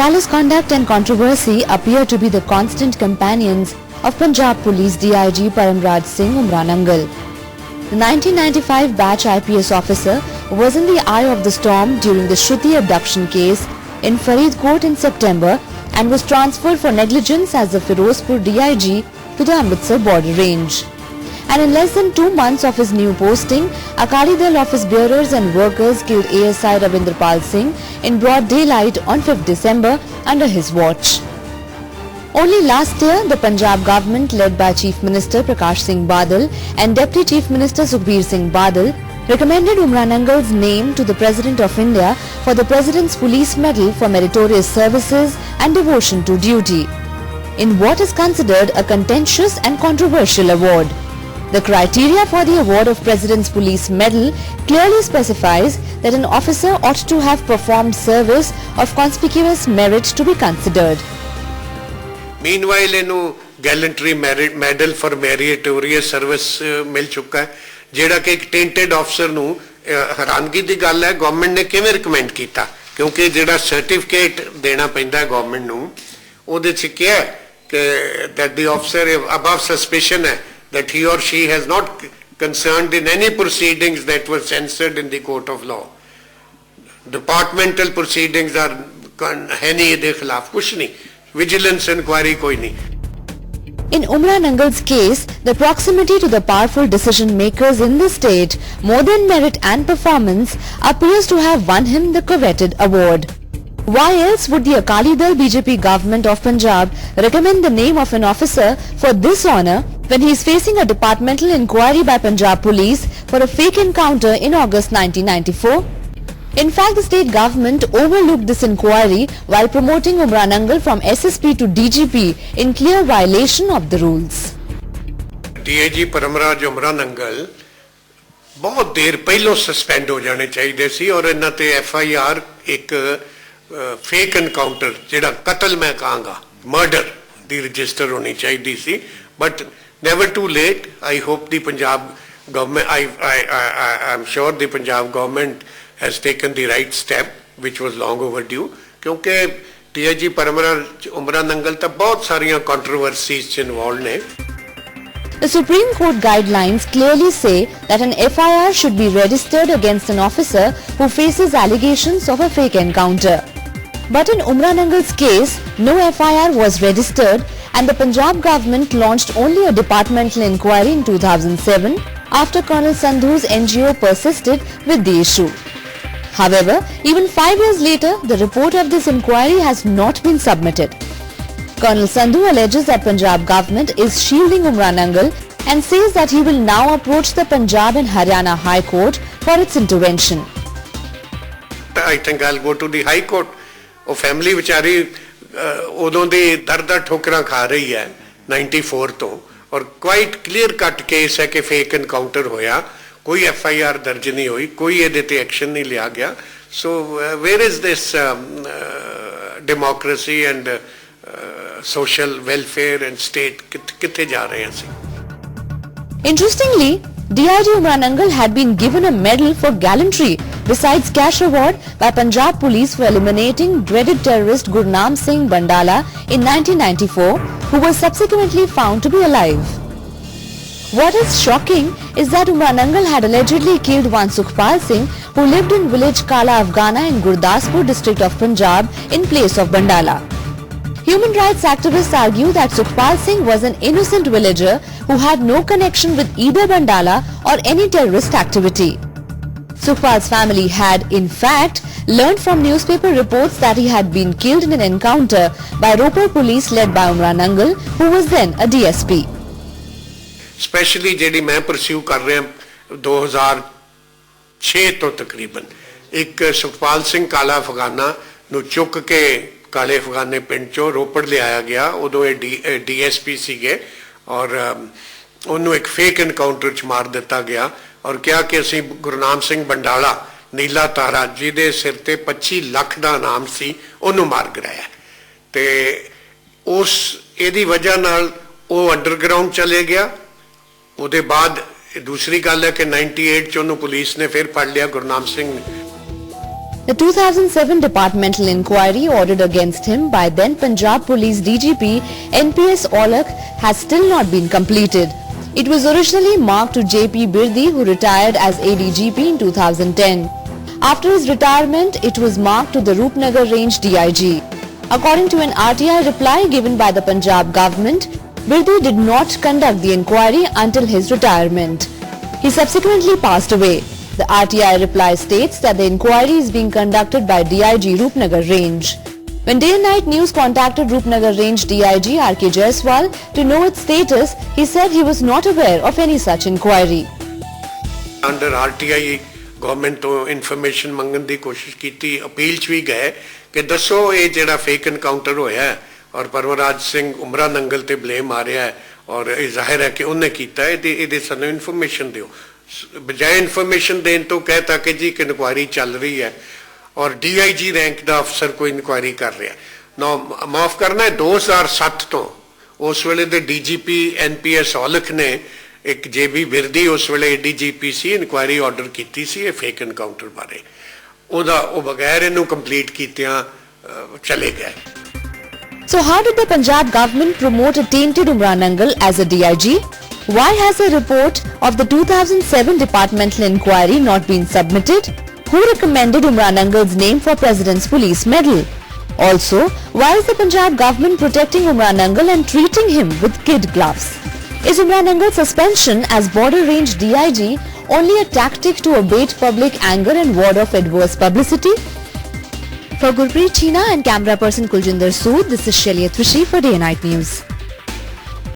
callous conduct and controversy appear to be the constant companions of Punjab Police DIG Paramraj Singh Umra Nangal. The 1995 batch IPS officer was in the eye of the storm during the Shruti abduction case in Faridkot in September and was transferred for negligence as the Firozpur DIG to the Amritsar border range. And in less than 2 months of his new posting, Akali Dal office bearers and workers killed ASI Ravinder Pal Singh in broad daylight on 5th December under his watch. Only last year, the Punjab government led by Chief Minister Prakash Singh Badal and Deputy Chief Minister Sukhbir Singh Badal recommended Umra Nangal's name to the President of India for the President's Police Medal for meritorious services and devotion to duty, in what is considered a contentious and controversial award. The criteria for the award of President's Police Medal clearly specifies that an officer ought to have performed service of conspicuous merit to be considered. Meanwhile, gallantry medal for meritorious service मिल चुका है, जेड़ा कि एक tainted officer नू हैरानगी दी गल है government ने किवें रिकमेंड कीता, क्योंकि जेड़ा सर्टिफिकेट देना पैंदा है गवर्नमेंट नू ओदे च क्या है कि that the officer above suspicion है that he or she has not concerned in any proceedings that were censored in the court of law. Departmental proceedings are है नहीं इहदे खिलाफ कुछ नहीं, vigilance inquiry कोई नहीं. In Umra Nangal's case, the proximity to the powerful decision makers in the state, more than merit and performance, appears to have won him the coveted award. Why else would the Akali Dal BJP government of Punjab recommend the name of an officer for this honour when he is facing a departmental inquiry by Punjab Police for a fake encounter in August 1994? In fact, the state government overlooked this inquiry while promoting Umra Nangal from SSP to DGP in clear violation of the rules. DIG Paramraj Umra Nangal बहुत देर पहलों suspend हो जाने चाहिए सी और इन्हां ते FIR एक fake encounter जेड़ा कत्ल मैं कहांगा मर्डर दी रजिस्टर होनी चाहिए सी, but never too late. I hope the Punjab government, I am sure the Punjab government has taken the right step, which was long overdue, क्योंकि DIG Paramraj Umra Nangal तो बहुत सारियां controversies involved ने. The Supreme Court guidelines clearly say that an FIR should be registered against an officer who faces allegations of a fake encounter. But in Umra Nangal's case, no FIR was registered and the Punjab government launched only a departmental inquiry in 2007 after Colonel Sandhu's NGO persisted with the issue. However, even 5 years later, the report of this inquiry has not been submitted. Colonel Sandhu alleges that Punjab government is shielding Umra Nangal and says that he will now approach the Punjab and Haryana High Court for its intervention. I think I'll go to the High Court. वो family बेचारी उदों दी दर ठोकरां खा रही है 94 तो, और quite clear cut case है कि फेक एनकाउंटर होया, कोई FIR दर्ज नहीं हुई, कोई ये ते एक्शन नहीं लिया गया. So where is this democracy and social welfare and state किथे जा रहे हैं? Interestingly, DIG Umra Nangal had been given a medal for gallantry besides cash award by Punjab Police for eliminating dreaded terrorist Gurnam Singh Bandala in 1994, who was subsequently found to be alive. What is shocking is that Umra Nangal had allegedly killed one Sukhpal Singh who lived in village Kala Afghana in Gurdaspur district of Punjab in place of Bandala. Human rights activists argue that Sukhpal Singh was an innocent villager who had no connection with either Bandala or any terrorist activity. Sukhpal's family had, in fact, learned from newspaper reports that he had been killed in an encounter by Ropar police led by Umra Nangal, who was then a DSP. Especially JD मैं pursue कर रहे हैं 2006 तो तकरीबन एक सुखपाल सिंह काला अफगाना नु चुक के काले अफगाने पिंड चो रोपड़ ले आया गया. उदों DSP सीगे और उन्होंने एक फेक एनकाउंटर च मार दिता गया और क्या कि असी गुरनाम सिंह बंडाला नीला तारा जिहदे सिर ते 25 लाख दा नाम सी उन्होंने मार गिराया ते उस इहदी वजह नाल वो अंडरग्राउंड चले गया. ਉਹਦੇ ਬਾਅਦ दूसरी गल है कि 98 च उन्होंने पुलिस ने फिर फड़ लिया गुरनाम सिंह ने. The 2007 departmental inquiry ordered against him by then Punjab Police DGP NPS Aulak has still not been completed. It was originally marked to JP Birdi, who retired as ADGP in 2010. After his retirement, it was marked to the Roopnagar Range DIG. According to an RTI reply given by the Punjab government, Birdi did not conduct the inquiry until his retirement. He subsequently passed away. The RTI reply states that the inquiry is being conducted by DIG Roopnagar Range. When Day and Night News contacted Roopnagar Range DIG RK Jaiswal to know its status, he said he was not aware of any such inquiry. Under RTI government तो information मंगन की कोशिश की, appeal च भी गए कि दसो ये ਜਿਹੜਾ फेक एनकाउंटर होया है और परमराज सिंह उमरा नंगल ते ब्लेम आ रहा है और ये जाहिर है कि उन्हें किया है, ये सानू इन्फॉर्मेशन दियो। बजाय इन्फॉर्मेशन देने तो कहता कि जी इंक्वायरी चल रही है और DIG रैंक का अफसर कोई इंक्वायरी कर रहा है ना। माफ करना है 2007 तो उस वेले दे DGP NPS औलख ने एक JB बिरदी उस वेले ADGP सी इंक्वायरी ऑर्डर की सी फेक एनकाउंटर बारे, ओदा बगैर इनू कंप्लीट कीतियां चले गए। So how did the Punjab government promote a tainted Umra Nangal as a DIG? Why has a report of the 2007 departmental inquiry not been submitted? Who recommended Umra Nangal's name for President's Police Medal? Also, why is the Punjab government protecting Umra Nangal and treating him with kid gloves? Is Umra Nangal's suspension as Border Range DIG only a tactic to abate public anger and ward off adverse publicity? For Gurpreet China and camera person Kuljinder Sood, this is Shailya Thushi for Day and Night News.